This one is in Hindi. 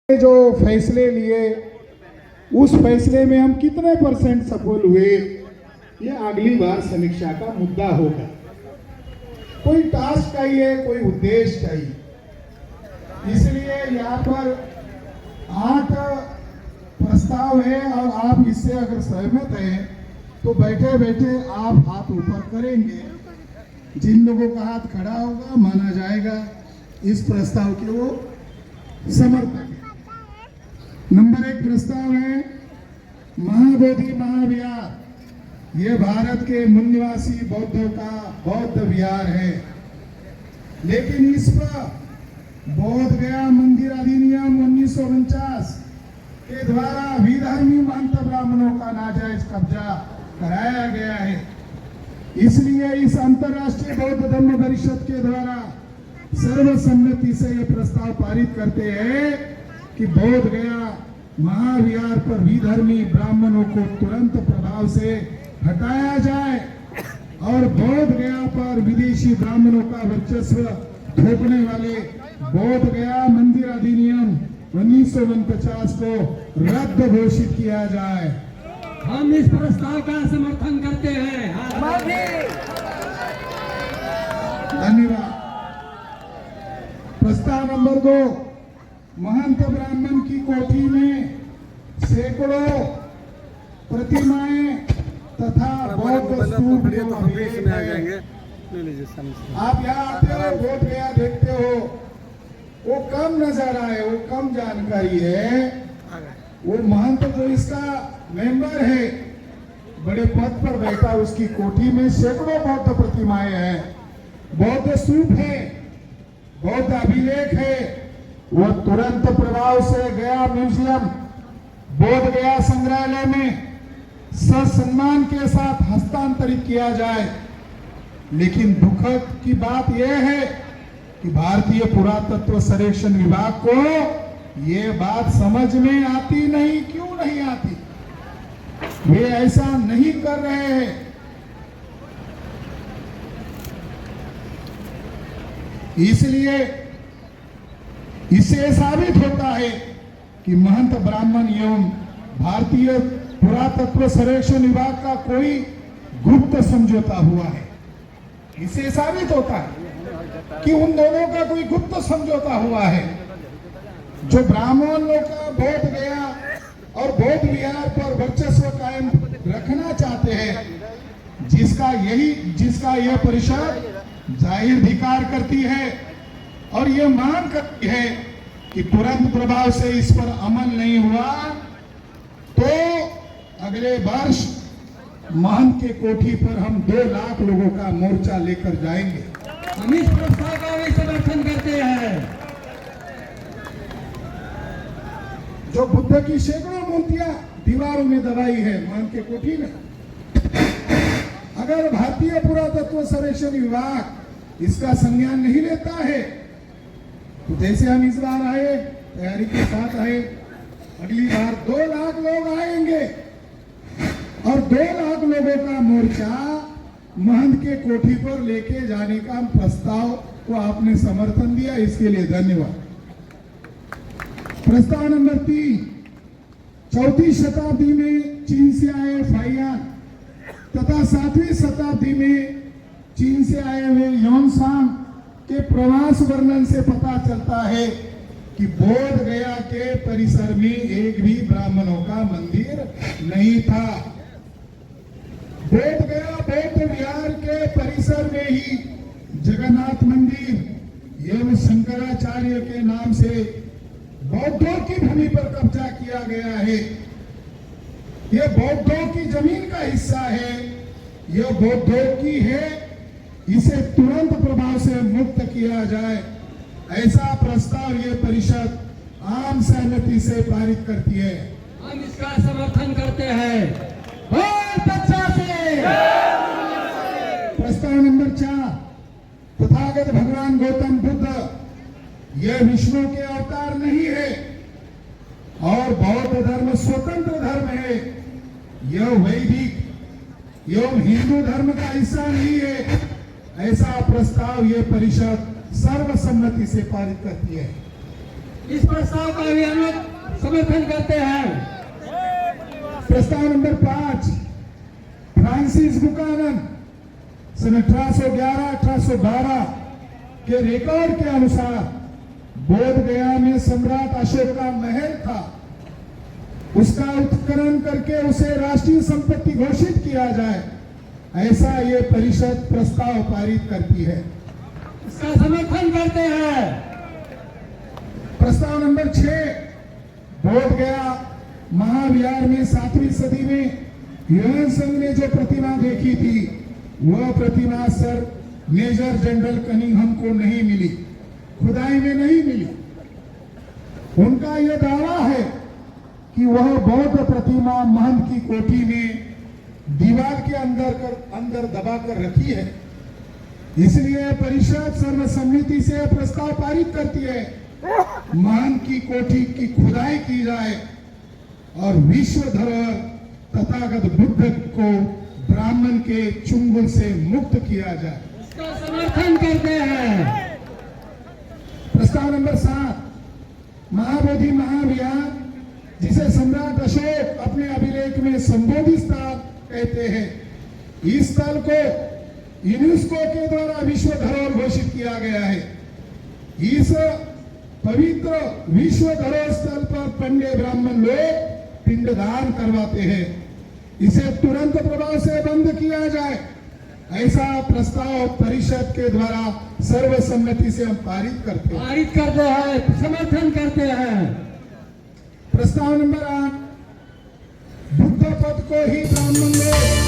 जो फैसले लिए उस फैसले में हम कितने परसेंट सफल हुए, ये अगली बार समीक्षा का मुद्दा होगा। कोई टास्क चाहिए, कोई उद्देश्य चाहिए। इसलिए यहाँ पर 8 प्रस्ताव है और आप इससे अगर सहमत हैं तो बैठे बैठे आप हाथ ऊपर करेंगे। जिन लोगों का हाथ खड़ा होगा माना जाएगा इस प्रस्ताव के वो समर्थक है। नंबर 1 प्रस्ताव है महाबोधि महाविहार। ये भारत के मूल निवासी बौद्धों का बौद्ध विहार है, लेकिन इस पर बोध गया मंदिर अधिनियम 1949 के द्वारा विधर्मी महंत ब्राह्मणों का नाजायज कब्जा कराया गया है। इसलिए इस अंतर्राष्ट्रीय बौद्ध धर्म परिषद के द्वारा सर्वसम्मति से यह प्रस्ताव पारित करते हैं कि बोध गया महाविहार पर विधर्मी ब्राह्मणों को तुरंत प्रभाव से हटाया जाए और बोध गया पर विदेशी ब्राह्मणों का वर्चस्व थोपने वाले बोध गया मंदिर अधिनियम 1949 को रद्द घोषित किया जाए। हम इस प्रस्ताव का समर्थन करते हैं। धन्यवाद। प्रस्ताव नंबर 2, महंत ब्राह्मण की कोठी में सैकड़ों प्रतिमाएं तथा बौद्ध स्तूप आप यहाँ आते हो, बोध गया देखते हो, वो कम नजर आए, वो कम जानकारी है। वो महंत जो इसका मेंबर है, बड़े पद पर बैठा, उसकी कोठी में सैकड़ों बौद्ध प्रतिमाएं हैं, बौद्ध स्तूप है, बौद्ध अभिलेख है। वो तुरंत प्रभाव से गया म्यूजियम, बोध गया संग्रहालय में ससम्मान के साथ हस्तांतरित किया जाए। लेकिन दुखद की बात यह है कि भारतीय पुरातत्व सर्वेक्षण विभाग को ये बात समझ में आती नहीं। क्यों नहीं आती? वे ऐसा नहीं कर रहे हैं। इसलिए इससे साबित होता है कि महंत ब्राह्मण एवं भारतीय पुरातत्व सर्वेक्षण विभाग का कोई गुप्त समझौता हुआ है। इससे साबित होता है कि उन दोनों का कोई गुप्त समझौता हुआ है। जो ब्राह्मण लोग का बोध गया और बौद्ध विहार पर वर्चस्व कायम रखना चाहते हैं, जिसका यह परिषद जाहिर धिक्कार करती है और यह मांग करती है कि तुरंत प्रभाव से इस पर अमल नहीं हुआ तो अगले वर्ष महंत के कोठी पर हम 2 लाख लोगों का मोर्चा लेकर जाएंगे। हम इस प्रस्ताव का भी समर्थन करते हैं। जो बुद्ध की सैकड़ों मूर्तियां दीवारों में दबाई है महंत के कोठी में, अगर भारतीय पुरातत्व सर्वेक्षण विभाग इसका संज्ञान नहीं लेता है तो जैसे हम इस बार आए, तैयारी के साथ आए, अगली बार 2 लाख लोग आएंगे और 2 लाख लोगों का मोर्चा महंत के कोठी पर लेके जाने का प्रस्ताव को आपने समर्थन दिया, इसके लिए धन्यवाद। प्रस्ताव नंबर 3, 4वीं शताब्दी में चीन से आए फाइयान तथा 7वीं शताब्दी में चीन से आए हुए योनसांग के प्रवास वर्णन से पता चलता है कि बोध गया के परिसर में एक भी ब्राह्मणों का मंदिर नहीं था। बोध गया बौद्ध विहार के परिसर में ही जगन्नाथ मंदिर एवं शंकराचार्य के नाम से बौद्धों की भूमि पर कब्जा किया गया है। यह बौद्धों की जमीन का हिस्सा है, यह बौद्धों की है, इसे तुरंत प्रभाव से मुक्त किया जाए, ऐसा प्रस्ताव ये परिषद आम सहमति से पारित करती है। हम इसका समर्थन करते हैं। प्रस्ताव नंबर 4, तथागत भगवान गौतम बुद्ध यह विष्णु के अवतार नहीं है और बौद्ध धर्म स्वतंत्र धर्म है, यह वैदिक एवं हिंदू धर्म का हिस्सा नहीं है, ऐसा प्रस्ताव यह परिषद सर्वसम्मति से पारित करती है। इस प्रस्ताव का भी हम लोग समर्थन करते हैं। प्रस्ताव नंबर 5, फ्रांसिस बुकानन सन 1811-1812 के रिकॉर्ड के अनुसार बोध गया में सम्राट अशोक का महल था, उसका उत्खनन करके उसे राष्ट्रीय संपत्ति घोषित किया जाए, ऐसा ये परिषद प्रस्ताव पारित करती है। इसका समर्थन करते हैं। प्रस्ताव नंबर 6, बोध गया महाविहार में 7वीं सदी में यूएन संघ ने जो प्रतिमा देखी थी, वह प्रतिमा सर मेजर जनरल कनिंघम को नहीं मिली, खुदाई में नहीं मिली। उनका यह दावा है कि वह बौद्ध प्रतिमा महंत की कोठी में दीवार के अंदर दबा कर रखी है। इसलिए परिषद सर्वसम्मति से प्रस्ताव पारित करती है, महंत की कोठी की खुदाई की जाए और विश्व धरोहर तथागत बुद्ध को ब्राह्मण के चुंगल से मुक्त किया जाए। इसका समर्थन करते हैं। प्रस्ताव नंबर 7, महाबोधि महाविहार, जिसे सम्राट अशोक अपने अभिलेख में संबोधित स्थल कहते हैं, इस स्थल को यूनेस्को के द्वारा विश्व धरोहर घोषित किया गया है। इस पवित्र विश्व धरोहर स्थल पर पंडे ब्राह्मण लोग पिंडदान करवाते हैं, इसे तुरंत प्रभाव से बंद किया जाए, ऐसा प्रस्ताव परिषद के द्वारा सर्वसम्मति से हम पारित करते हैं, समर्थन करते हैं। प्रस्ताव नंबर 8, बुद्ध पद को ही ब्राह्मण लोग